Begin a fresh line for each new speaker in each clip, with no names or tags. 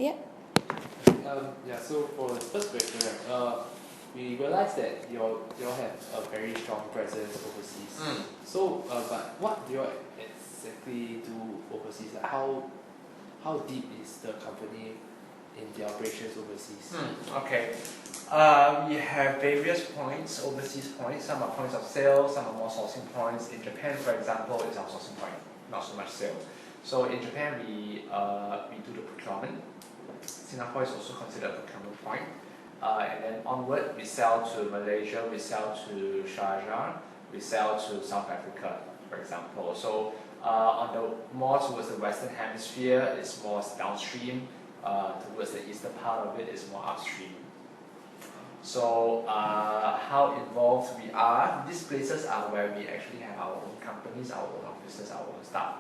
Yeah.
Yeah, so for the first question, we realized that you all have a very strong presence overseas. So, but what do you all exactly do overseas? Like how deep is the company in the operations overseas?
Okay. We have various points, overseas points. Some are points of sale, some are more sourcing points. In Japan, for example, is our sourcing point, not so much sale. So in Japan, we do the procurement. Singapore is also considered a procurement point. And then onward, we sell to Malaysia, we sell to Sharjah, we sell to South Africa, for example. So on the more towards the Western Hemisphere, it's more downstream. Towards the eastern part of it is more upstream. So how involved we are, these places are where we actually have our own companies, our own offices, our own staff.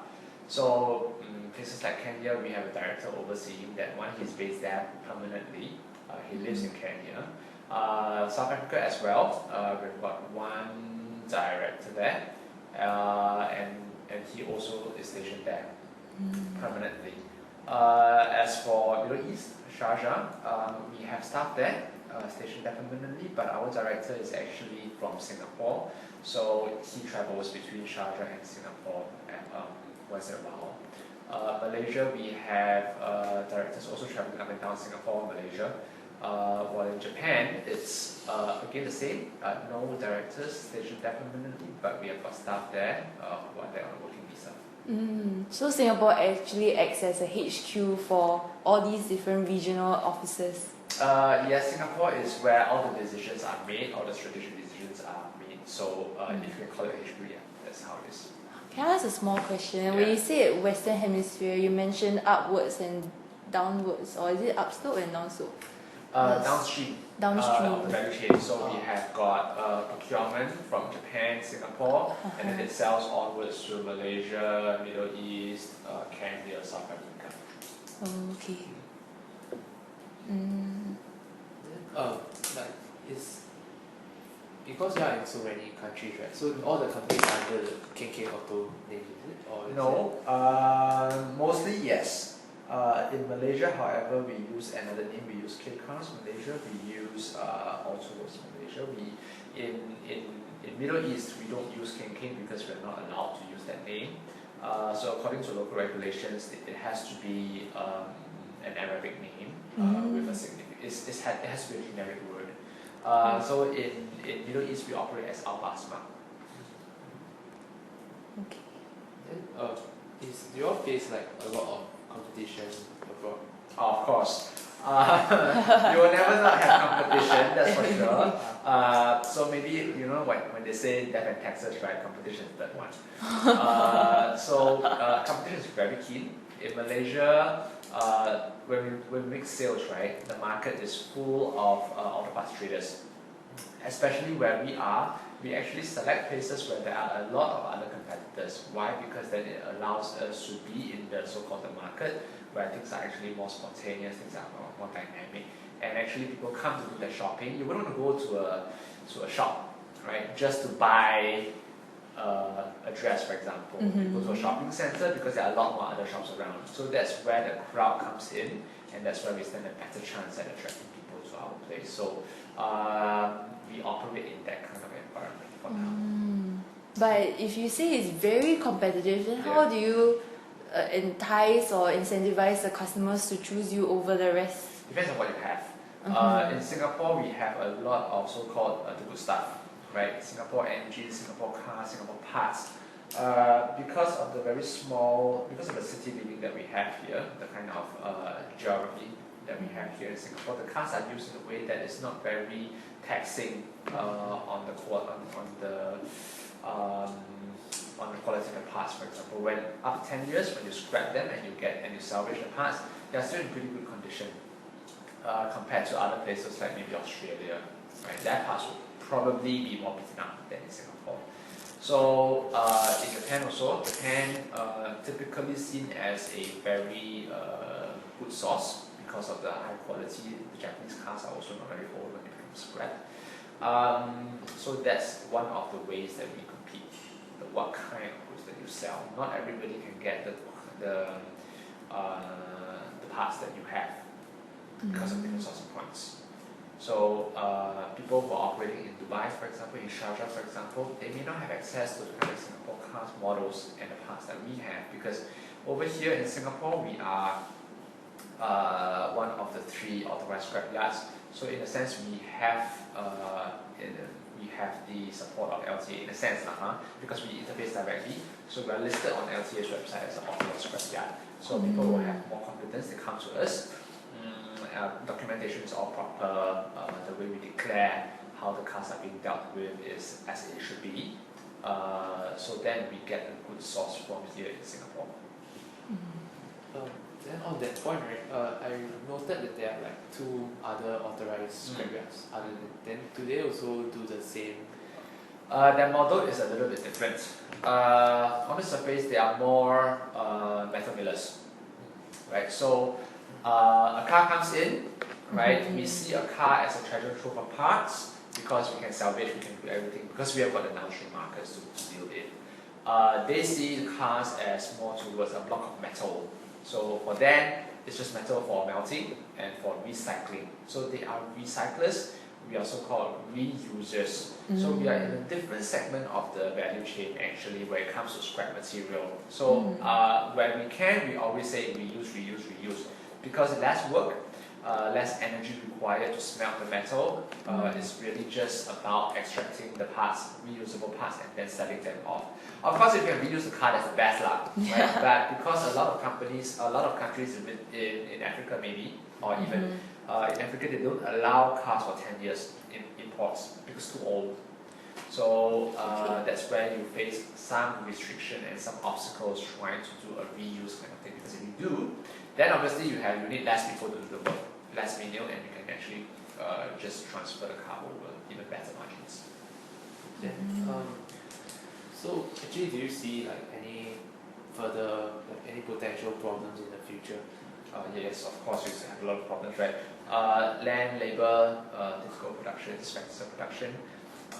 So places like Kenya, we have a director overseeing that one. He's based there permanently. He lives in Kenya. South Africa as well. We've got one director there, and he also is stationed there permanently. As for Middle East, Sharjah, we have staff there, stationed there permanently, but our director is actually from Singapore, so he travels between Sharjah and Singapore once in a while. Malaysia, we have directors also traveling up and down Singapore, Malaysia. While in Japan, it's again the same, no directors stationed there permanently, but we have got staff there who are there on a working visa.
So Singapore actually acts as a HQ for all these different regional offices?
Yes, Singapore is where all the decisions are made, all the strategic decisions are made. So if you can call it HQ, yeah, that's how it is.
Can I ask a small question?
Yeah.
When you say Western Hemisphere, you mentioned upwards and downwards, or is it upslope and downslope?
Downstream.
Downstream.
Of the value chain. So we have got procurement from Japan, Singapore, and then it sells onwards to Malaysia, Middle East, Kenya, South Africa.
Okay.
Like it's because you are in so many countries, right? So all the companies are under the KK Auto name, is it? Or is
No, mostly yes. In Malaysia, however, we use another name. We use K Cars Malaysia. We use Autoworks Malaysia. In Middle East, we don't use KK because we're not allowed to use that name. So according to local regulations, it has to be an Arabic name with a significant. It has to be a generic word. So in Middle East, we operate as Al Basma.
Okay.
Then, do you all face like a lot of competition abroad?
Of course. You will never not have competition, that's for sure. So maybe, you know, when they say death and taxes, right, competition is that one. So competition is very keen. In Malaysia, when we make sales, right, the market is full of auto parts traders. Especially where we are, we actually select places where there are a lot of other competitors. Why? Because then it allows us to be in the so-called the market where things are actually more spontaneous, things are more dynamic, and actually people come to do their shopping. You wouldn't want to go to a shop, right, just to buy a dress, for example. You go to a shopping center because there are a lot more other shops around. So that's where the crowd comes in, and that's where we stand a better chance at attracting people to our place. So we operate in that kind of environment for now.
But if you say it's very competitive, then how do you entice or incentivize the customers to choose you over the rest?
Depends on what you have. In Singapore, we have a lot of so-called the good stuff, right? Singapore engines, Singapore cars, Singapore parts. Because of the very small, because of the city living that we have here, the kind of geography that we have here in Singapore, the cars are used in a way that is not very taxing on the quality of the parts. For example, when after 10 years, when you scrap them and you salvage the parts, they are still in pretty good condition compared to other places like maybe Australia. Right, their parts will probably be more beaten up than in Singapore. So in Japan also, typically seen as a very good source because of the high quality. The Japanese cars are also not very old when they become scrap. So that's one of the ways that we compete. What kind of goods that you sell. Not everybody can get the parts that you have because of different sourcing points. So people who are operating in Dubai, for example, in Sharjah, for example, they may not have access to the kind of Singapore cars, models, and the parts that we have, because over here in Singapore, we are one of the 3 authorized scrap yards. So in a sense, we have the support of LTA in a sense, because we interface directly. So we are listed on LTA's website as an authorized scrap yard. So people will have more confidence, they come to us. Documentation is all proper, the way we declare how the cars are being dealt with is as it should be. So then we get a good source from here in Singapore.
Then on that point, right, I noted that there are like 2 other authorized scrap yards. Other than, then do they also do the same?
Their model is a little bit different. On the surface, they are more metal millers, right? So a car comes in, right? We see a car as a treasure trove of parts because we can salvage, we can do everything because we have got the downstream markets to deal with. They see the cars as more towards a block of metal. So for them, it's just metal for melting and for recycling. So they are recyclers. We also call reusers. So we are in a different segment of the value chain actually when it comes to scrap material. So when we can, we always say reuse, reuse, reuse. Because less work, less energy required to smelt the metal. It's really just about extracting the parts, reusable parts, and then selling them off. Of course, if you can reuse the car, that's the best lah. Right? But because a lot of companies, a lot of countries in Africa maybe, or even in Africa, they don't allow cars for 10 years in imports because it's too old. So that's where you face some restriction and some obstacles trying to do a reuse kind of thing. Because if you do, then obviously you need less people to do the work, less manual, and you can actually just transfer the car over, even better margins.
Then, so actually, do you see like any further, like any potential problems in the future?
Yes, of course, we have a lot of problems, right? Land, labor, difficult production, expensive production.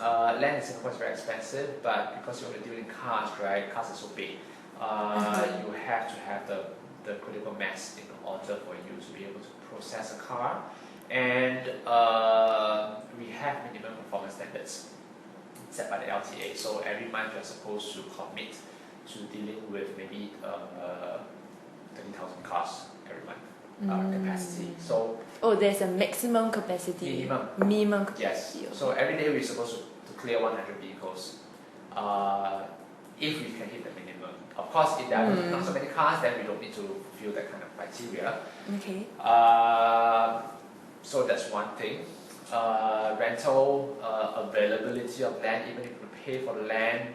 Land in Singapore is very expensive, but because you're only dealing cars, right? Cars are so big. You have to have the critical mass in order for you to be able to process a car. And we have minimum performance standards set by the LTA. So every month you're supposed to commit to dealing with maybe 30,000 cars every month capacity. So
there's a maximum capacity.
Minimum
capacity.
Yes. So every day we're supposed to clear 100 vehicles. If we can hit the minimum. Of course, if there are not so many cars, then we don't need to fulfill that kind of criteria.
Okay.
So that's one thing. Rental availability of land, even if we pay for the land,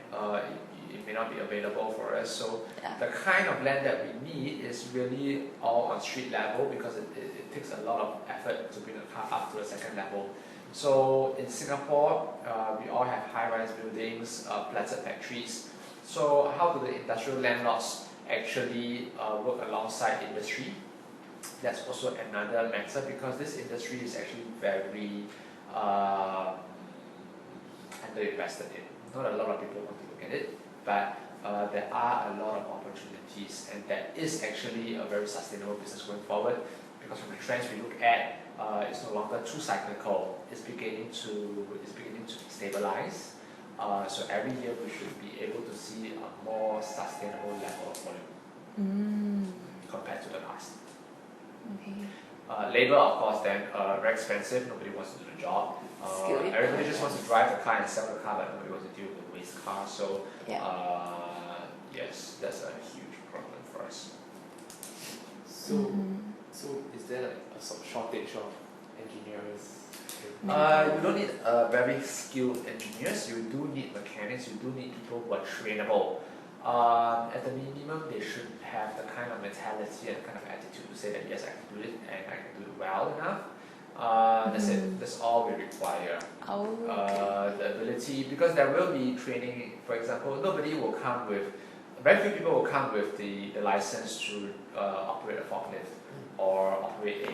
it may not be available for us. So the kind of land that we need is really all on street level because it takes a lot of effort to bring a car up to a second level. So in Singapore, we all have high-rise buildings, platted factories. So how do the industrial landlords actually work alongside industry? That's also another matter because this industry is actually very underinvested in. Not a lot of people want to look at it, but there are a lot of opportunities, and that is actually a very sustainable business going forward. Because from the trends we look at, it's no longer too cyclical. It's beginning to stabilize. So every year we should be able to see a more sustainable level of volume compared to the past.
Okay.
Labor, of course, then very expensive. Nobody wants to do the job. Everybody just wants to drive the car and sell the car, but nobody wants to deal with the waste car. So yes, that's a huge problem for us.
So, so is there like a sort of shortage of engineers?
You don't need very skilled engineers. You do need mechanics. You do need people who are trainable. At the minimum, they should have the kind of mentality and kind of attitude to say that yes, I can do it and I can do it well enough. That's it. That's all we require. The ability, because there will be training. For example, nobody will come with, very few people will come with the license to operate a forklift or operate a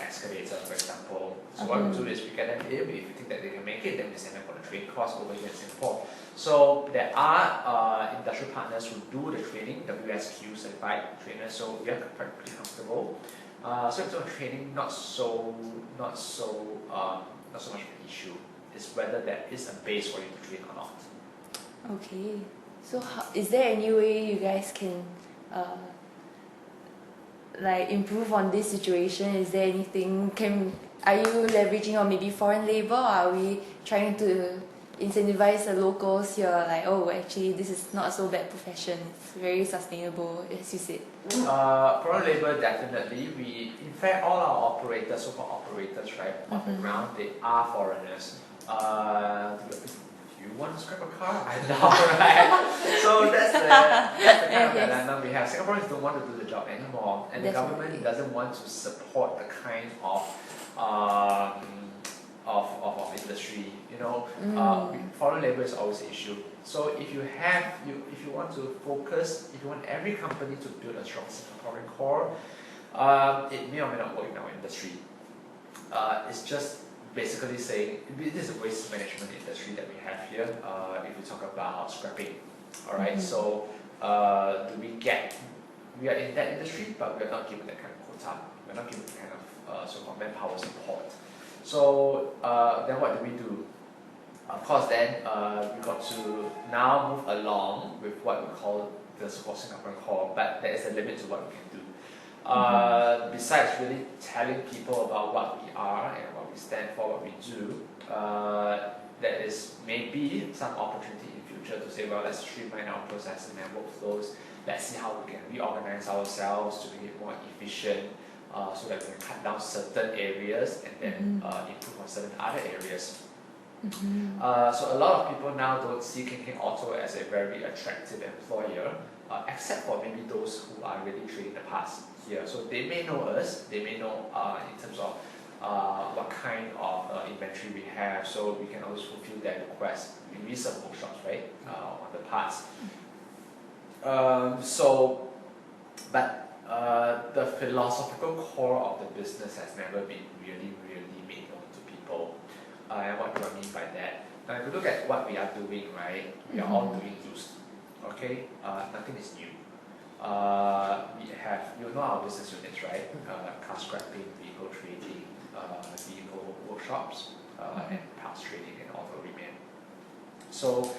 excavator, for example. So what we do is we get them in. If we think that they can make it, then we send them for the training course over here in Singapore. So there are industrial partners who do the training, WSQ certified trainers. So we are pretty comfortable. So in terms of training, not so much of an issue. It's whether there is a base for you to train or not.
Okay. So is there any way you guys can like improve on this situation? Is there anything are you leveraging on maybe foreign labor, or are we trying to incentivize the locals here, like, oh, actually this is not so bad profession, it's very sustainable, as you said?
Foreign labor, definitely. In fact, all our operators, so-called operators, right, on the ground, they are foreigners. You want to scrap a car? I know, right? So that's the kind of dilemma we have. Singaporeans don't want to do the job anymore, and the government doesn't want to support the kind of industry. Foreign labor is always an issue. So if you want to focus, if you want every company to build a strong Singaporean core, it may or may not work in our industry. It's just basically saying this is a waste management industry that we have here. If we talk about scrapping, all right. So we are in that industry, but we are not given that kind of quota. We're not given that kind of so-called manpower support. So then what do? Of course, then we got to now move along with what we call the so-called Singaporean core, but there is a limit to what we can do. Besides really telling people about what we are and what we stand for, what we do, there is maybe some opportunity in future to say, well, let's streamline our processes and workflows. Let's see how we can reorganize ourselves to make it more efficient, so that we can cut down certain areas and then improve on certain other areas. So a lot of people now don't see King Auto as a very attractive employer, except for maybe those who are really trained in the past here. So they may know us, they may know in terms of what kind of inventory we have, so we can always fulfill their request. We need some workshops, right, on the parts. But the philosophical core of the business has never been really made known to people. And what do I mean by that? Now, if you look at what we are doing, right, we are all doing used. Okay, nothing is new. We have, our business units, right? Car scrapping, vehicle trading, vehicle workshops, and parts trading and auto repair. So,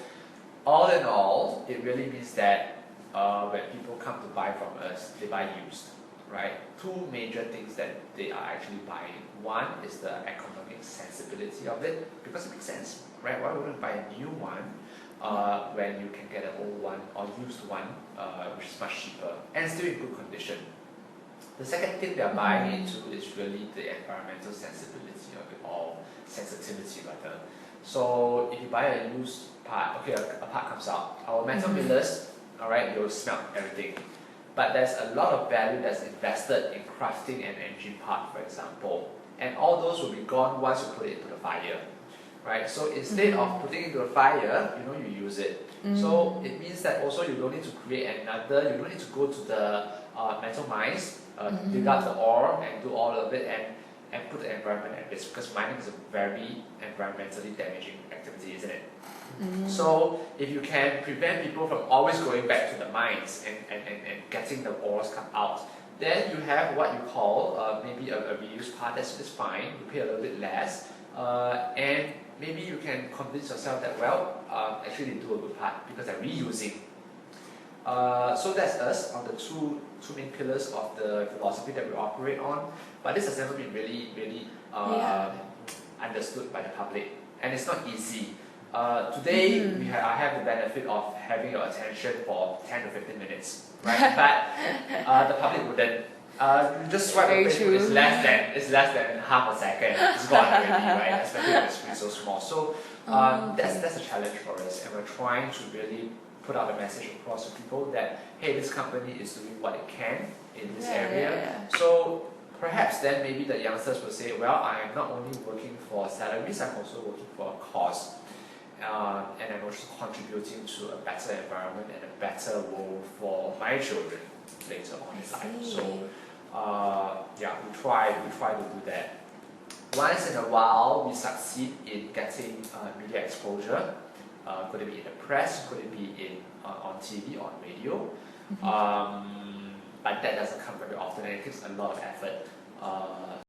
all in all, it really means that when people come to buy from us, they buy used, right? Two major things that they are actually buying. One is the economic sensibility of it, because it makes sense, right? Why wouldn't you buy a new one when you can get an old one or used one, which is much cheaper and still in good condition? The second thing they are buying into is really the environmental sensibility of it all, sensitivity rather. So if you buy a used part, okay, a part comes out, our metal millers, all right, you'll smelt everything. But there's a lot of value that's invested in crafting an engine part, for example. And all those will be gone once you put it into the fire, right? So instead of putting it into the fire, you use it. So it means that also you don't need to create another, you don't need to go to the metal mines, dig out the ore and do all of it and put the environment at risk, because mining is a very environmentally damaging activity, isn't it? So if you can prevent people from always going back to the mines and getting the ores cut out, then you have what you call maybe a reused part. That's fine, you pay a little bit less, and maybe you can convince yourself that, well, actually they do a good part because they're reusing. So that's us on the two main pillars of the philosophy that we operate on, but this has never been really understood by the public, and it's not easy. Today, I have the benefit of having your attention for 10 to 15 minutes, right? But the public wouldn't. You just swipe the Facebook, it's less than half a second. It's gone already, right? Especially when the screen's so small. So that's a challenge for us, and we're trying to really put out the message across to people that, hey, this company is doing what it can in this area. So perhaps then maybe the youngsters will say, well, I am not only working for salaries, I'm also working for a cause. And I'm also contributing to a better environment and a better world for my children later on in life. So we try to do that. Once in a while, we succeed in getting media exposure. Could it be in the press? Could it be on TV, on radio? But that doesn't come very often, and it takes a lot of effort. uh,